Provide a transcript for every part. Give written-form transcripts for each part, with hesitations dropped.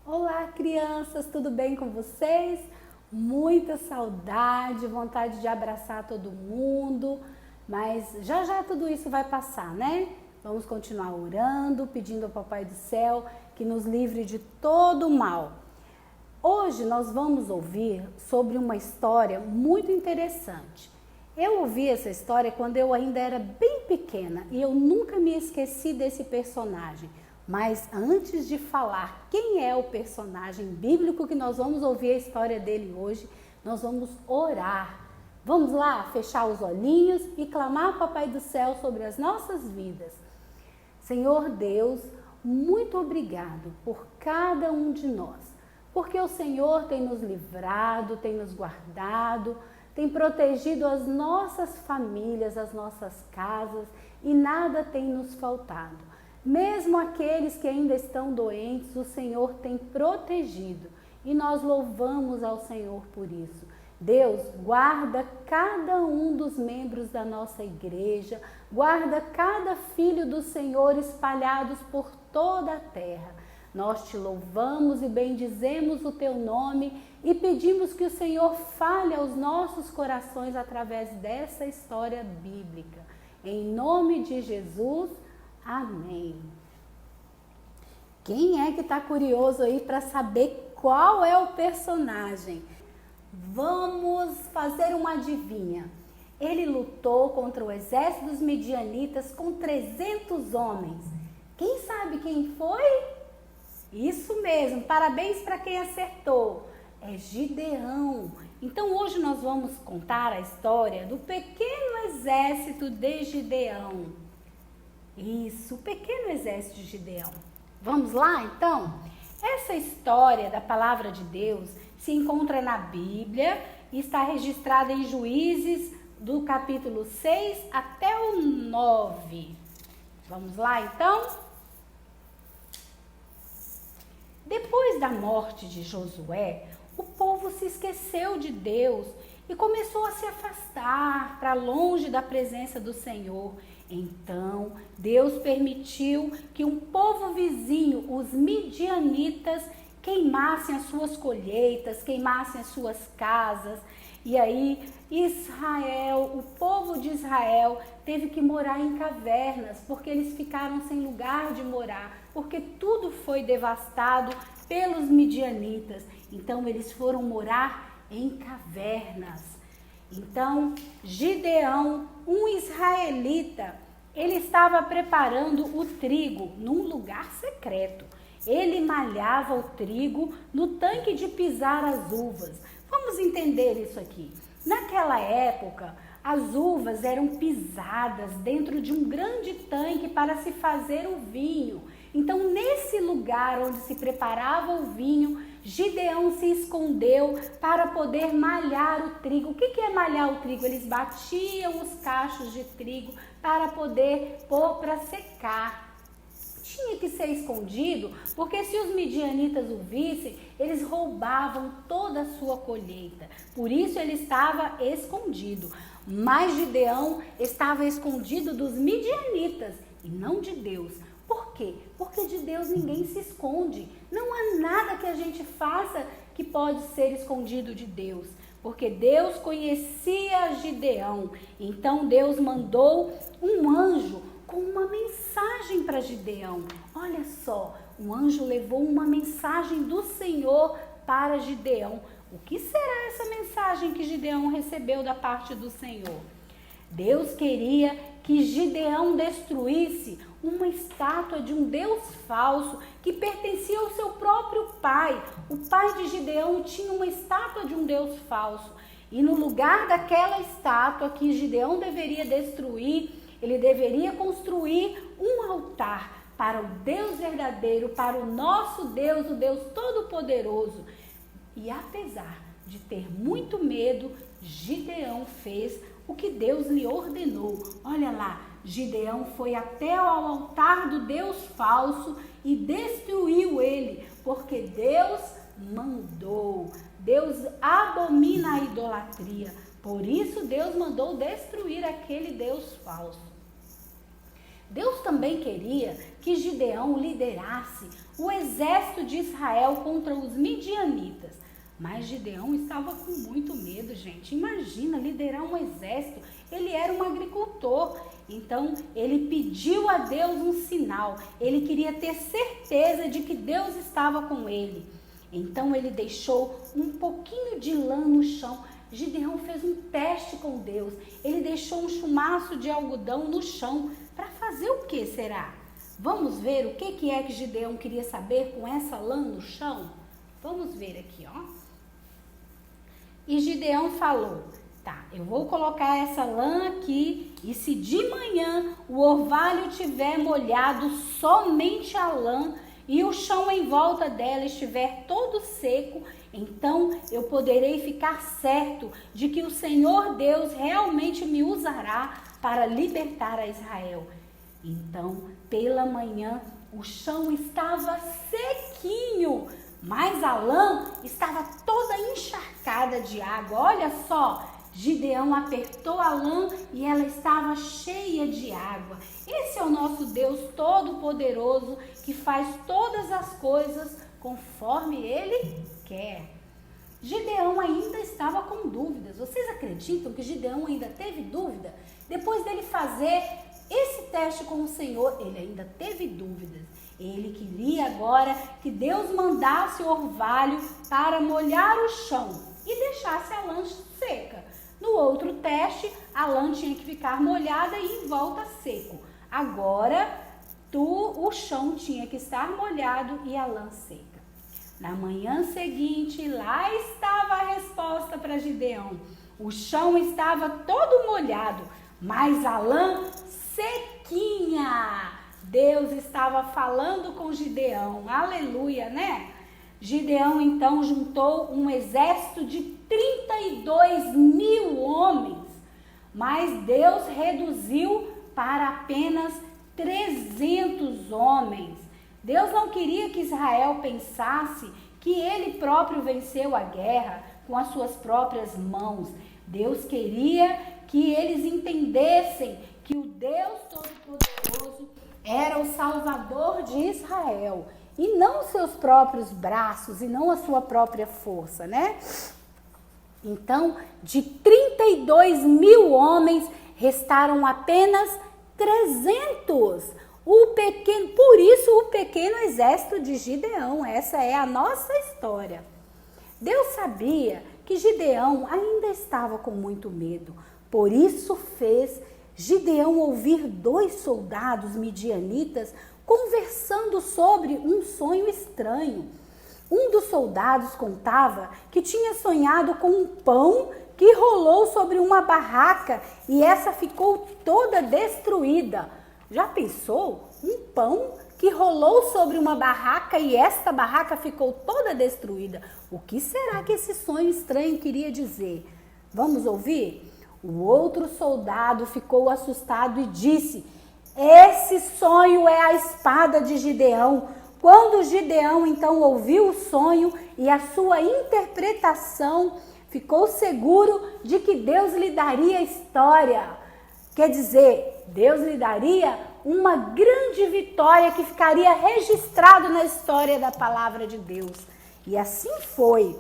Olá, crianças, tudo bem com vocês? Muita saudade, vontade de abraçar todo mundo, mas já tudo isso vai passar, né? Vamos continuar orando, pedindo ao Papai do Céu que nos livre de todo o mal. Hoje nós vamos ouvir sobre uma história muito interessante. Eu ouvi essa história quando eu ainda era bem pequena e eu nunca me esqueci desse personagem. Mas antes de falar quem é o personagem bíblico que nós vamos ouvir a história dele hoje, nós vamos orar. Vamos lá fechar os olhinhos e clamar ao Papai do Céu sobre as nossas vidas. Senhor Deus, muito obrigado por cada um de nós, porque o Senhor tem nos livrado, tem nos guardado, tem protegido as nossas famílias, as nossas casas e nada tem nos faltado. Mesmo aqueles que ainda estão doentes, o Senhor tem protegido e nós louvamos ao Senhor por isso. Deus, guarda cada um dos membros da nossa igreja, guarda cada filho do Senhor espalhados por toda a terra. Nós te louvamos e bendizemos o teu nome e pedimos que o Senhor fale aos nossos corações através dessa história bíblica. Em nome de Jesus, amém. Quem é que está curioso aí para saber qual é o personagem? Vamos fazer uma adivinha. Ele lutou contra o exército dos midianitas com 300 homens. Quem sabe quem foi? Isso mesmo, parabéns para quem acertou. É Gideão. Então hoje nós vamos contar a história do pequeno exército de Gideão. Isso, o pequeno exército de Gideão. Vamos lá, então? Essa história da palavra de Deus se encontra na Bíblia e está registrada em Juízes, do capítulo 6 até o 9. Vamos lá, então? Depois da morte de Josué, o povo se esqueceu de Deus e começou a se afastar para longe da presença do Senhor. Então, Deus permitiu que um povo vizinho, os midianitas, queimassem as suas colheitas, queimassem as suas casas. E aí, o povo de Israel teve que morar em cavernas, porque eles ficaram sem lugar de morar, porque tudo foi devastado pelos midianitas. Então, eles foram morar em cavernas. Então, Gideão, um israelita, ele estava preparando o trigo num lugar secreto. Ele malhava o trigo no tanque de pisar as uvas. Vamos entender isso aqui. Naquela época, as uvas eram pisadas dentro de um grande tanque para se fazer o vinho. Então, nesse lugar onde se preparava o vinho, Gideão se escondeu para poder malhar o trigo. O que é malhar o trigo? Eles batiam os cachos de trigo para poder pôr para secar. Tinha que ser escondido, porque se os midianitas o vissem, eles roubavam toda a sua colheita. Por isso ele estava escondido. Mas Gideão estava escondido dos midianitas e não de Deus. Por quê? Porque de Deus ninguém se esconde. Não há nada que a gente faça que pode ser escondido de Deus. Porque Deus conhecia Gideão. Então Deus mandou um anjo com uma mensagem para Gideão. Olha só, o anjo levou uma mensagem do Senhor para Gideão. O que será essa mensagem que Gideão recebeu da parte do Senhor? Deus queria que Gideão destruísse uma estátua de um Deus falso que pertencia ao seu próprio pai. O pai de Gideão tinha uma estátua de um Deus falso. E no lugar daquela estátua que Gideão deveria destruir, ele deveria construir um altar para o Deus verdadeiro, para o nosso Deus, o Deus Todo-Poderoso. E apesar de ter muito medo, Gideão fez o que Deus lhe ordenou. Olha lá, Gideão foi até ao altar do Deus falso e destruiu ele, porque Deus mandou. Deus abomina a idolatria. Por isso Deus mandou destruir aquele Deus falso. Deus também também queria que Gideão liderasse o exército de Israel contra os midianitas. Mas Gideão estava com muito medo, gente. Imagina liderar um exército. Ele era um agricultor. Então, ele pediu a Deus um sinal. Ele queria ter certeza de que Deus estava com ele. Então, ele deixou um pouquinho de lã no chão. Gideão fez um teste com Deus. Ele deixou um chumaço de algodão no chão. Para fazer o que será? Vamos ver o que é que Gideão queria saber com essa lã no chão? Vamos ver aqui, ó. E Gideão falou: tá, eu vou colocar essa lã aqui, e se de manhã o orvalho tiver molhado somente a lã e o chão em volta dela estiver todo seco, então eu poderei ficar certo de que o Senhor Deus realmente me usará para libertar a Israel. Então, pela manhã, o chão estava sequinho, mas a lã estava toda encharcada de água. Olha só, Gideão apertou a lã e ela estava cheia de água. Esse é o nosso Deus Todo-Poderoso que faz todas as coisas conforme Ele quer. Gideão ainda estava com dúvidas. Vocês acreditam que Gideão ainda teve dúvida? Depois dele fazer esse teste com o Senhor, ele ainda teve dúvidas. Ele queria agora que Deus mandasse o orvalho para molhar o chão e deixasse a lã seca. No outro teste, a lã tinha que ficar molhada e em volta seco. Agora, o chão tinha que estar molhado e a lã seca. Na manhã seguinte, lá estava a resposta para Gideão. O chão estava todo molhado, mas a lã sequinha. Deus estava falando com Gideão. Aleluia, né? Gideão então juntou um exército de 32.000 homens, mas Deus reduziu para apenas 300 homens. Deus não queria que Israel pensasse que ele próprio venceu a guerra com as suas próprias mãos. Deus queria que eles entendessem que o Deus Todo-Poderoso era o Salvador de Israel, e não os seus próprios braços, e não a sua própria força, né? Então, de 32.000 homens, restaram apenas 300. Por isso, o pequeno exército de Gideão. Essa é a nossa história. Deus sabia que Gideão ainda estava com muito medo. Por isso, fez Gideão ouvir 2 soldados midianitas conversando sobre um sonho estranho. Um dos soldados contava que tinha sonhado com um pão que rolou sobre uma barraca e essa ficou toda destruída. Já pensou? Um pão que rolou sobre uma barraca e esta barraca ficou toda destruída. O que será que esse sonho estranho queria dizer? Vamos ouvir? O outro soldado ficou assustado e disse: esse sonho é a espada de Gideão. Quando Gideão então ouviu o sonho e a sua interpretação, ficou seguro de que Deus lhe daria história. Quer dizer, Deus lhe daria uma grande vitória que ficaria registrado na história da palavra de Deus. E assim foi.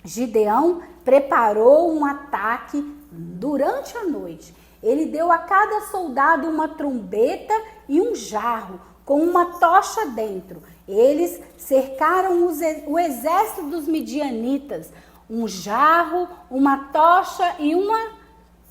Gideão preparou um ataque durante a noite. Ele deu a cada soldado uma trombeta e um jarro com uma tocha dentro. Eles cercaram o exército dos midianitas. Um jarro, uma tocha e uma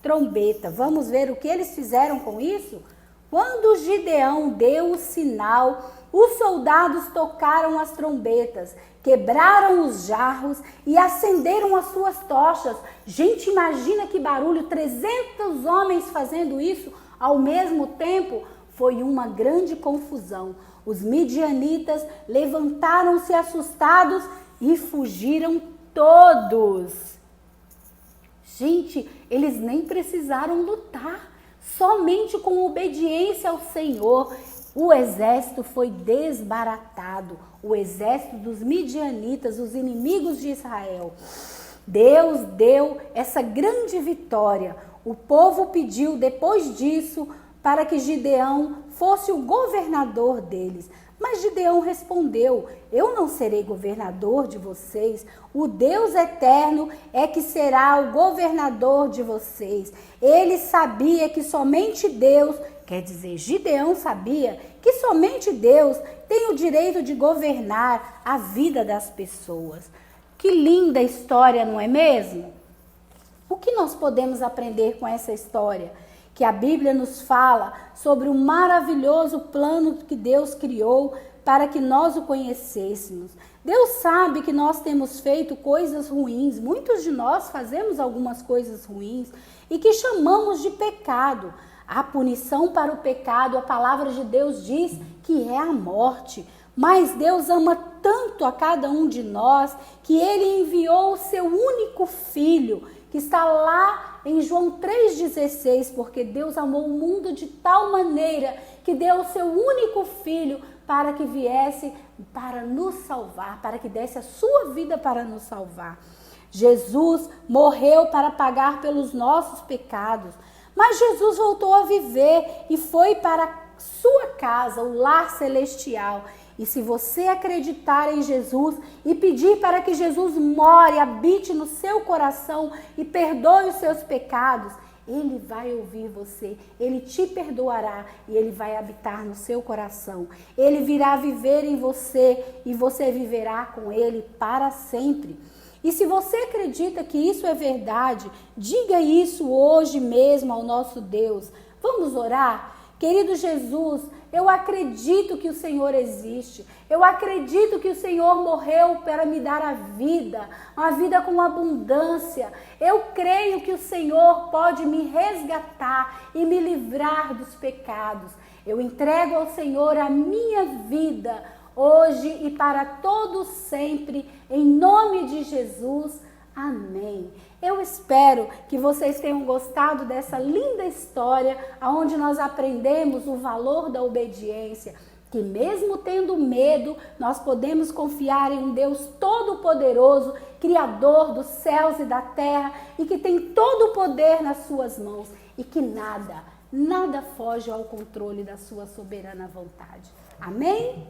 trombeta. Vamos ver o que eles fizeram com isso? Quando Gideão deu o sinal, os soldados tocaram as trombetas, quebraram os jarros e acenderam as suas tochas. Gente, imagina que barulho, 300 homens fazendo isso ao mesmo tempo. Foi uma grande confusão. Os midianitas levantaram-se assustados e fugiram todos. Gente, eles nem precisaram lutar. Somente com obediência ao Senhor, o exército foi desbaratado. O exército dos midianitas, os inimigos de Israel. Deus deu essa grande vitória. O povo pediu, depois disso, para que Gideão fosse o governador deles. Mas Gideão respondeu: eu não serei governador de vocês, o Deus eterno é que será o governador de vocês. Ele sabia que somente Deus, quer dizer, Gideão sabia que somente Deus tem o direito de governar a vida das pessoas. Que linda história, não é mesmo? O que nós podemos aprender com essa história? Que a Bíblia nos fala sobre o maravilhoso plano que Deus criou para que nós o conhecêssemos. Deus sabe que nós temos feito coisas ruins, muitos de nós fazemos algumas coisas ruins e que chamamos de pecado. A punição para o pecado, a palavra de Deus diz que é a morte. Mas Deus ama tanto a cada um de nós que Ele enviou o seu único Filho, que está lá em João 3,16, porque Deus amou o mundo de tal maneira que deu o seu único Filho para que viesse para nos salvar, para que desse a sua vida para nos salvar. Jesus morreu para pagar pelos nossos pecados, mas Jesus voltou a viver e foi para a sua casa, o lar celestial. E se você acreditar em Jesus e pedir para que Jesus more, habite no seu coração e perdoe os seus pecados, Ele vai ouvir você, Ele te perdoará e Ele vai habitar no seu coração. Ele virá viver em você e você viverá com Ele para sempre. E se você acredita que isso é verdade, diga isso hoje mesmo ao nosso Deus. Vamos orar? Querido Jesus, eu acredito que o Senhor existe. Eu acredito que o Senhor morreu para me dar a vida, uma vida com abundância. Eu creio que o Senhor pode me resgatar e me livrar dos pecados. Eu entrego ao Senhor a minha vida hoje e para todos sempre, em nome de Jesus. Amém. Eu espero que vocês tenham gostado dessa linda história, onde nós aprendemos o valor da obediência, que mesmo tendo medo, nós podemos confiar em um Deus todo-poderoso, Criador dos céus e da terra, e que tem todo o poder nas suas mãos, e que nada foge ao controle da sua soberana vontade. Amém?